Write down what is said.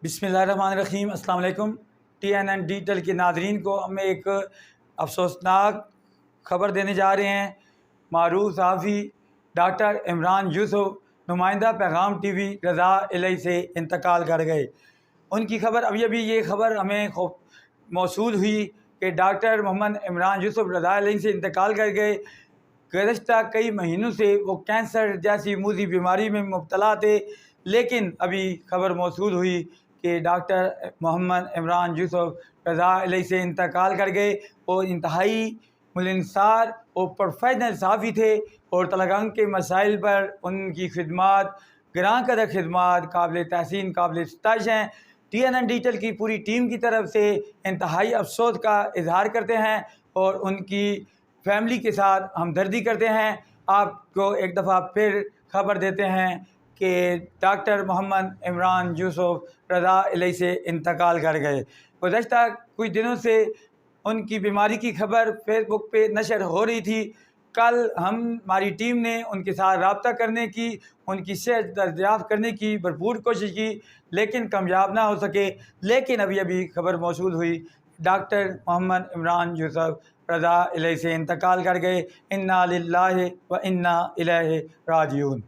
बिस्मिल्लाहिर्रहमानिर्रहीम। अस्सलाम वालेकुम। TNN डिजिटल के नाज़रीन को हम एक अफसोसनाक ख़बर देने जा रहे हैं। मारूफ सहाफ़ी डॉक्टर इमरान यूसुफ नुमाइंदा पैगाम TV रज़ा अलैहि से इंतकाल कर गए। उनकी ख़बर अभी ये ख़बर हमें मौसूल हुई कि डॉक्टर मोहम्मद इमरान यूसुफ रज़ा अलैहि से इंतकाल कर गए। गुज़श्ता कई महीनों से वो कैंसर जैसी मूज़ी बीमारी में मुब्तला थे, लेकिन अभी ख़बर मौसूल हुई कि डॉक्टर मोहम्मद इमरान यूसुफ रज़ा अलैहि से इंतकाल कर गए। वो इंतहाई मिलनसार और प्रोफेशनल सहाफ़ी थे और तलगंग के मसाइल पर उनकी खिदमात ग्रां कदर खिदमात काबिल तहसीन काबिल सताइश हैं। TNN डिजिटल की पूरी टीम की तरफ से इंतहाई अफसोस का इजहार करते हैं और उनकी फैमिली के साथ हमदर्दी करते हैं। आपको एक दफ़ा फिर ख़बर देते हैं कि डॉक्टर मोहम्मद इमरान यूसुफ रज़ा अलैहि से इंतकाल कर गए। गुज़श्ता कुछ दिनों से उनकी बीमारी की खबर फेसबुक पे नशर हो रही थी। कल हमारी टीम ने उनके साथ रब्ता करने की, उनकी सेहत दरियाफ़्त करने की भरपूर कोशिश की, लेकिन कामयाब ना हो सके। लेकिन अभी खबर मौसूल हुई डॉक्टर मोहम्मद इमरान यूसुफ रज़ा अलैहि से इंतकाल कर गए। इन्ना लिल्लाहि व इन्ना इलैहि राजिऊन।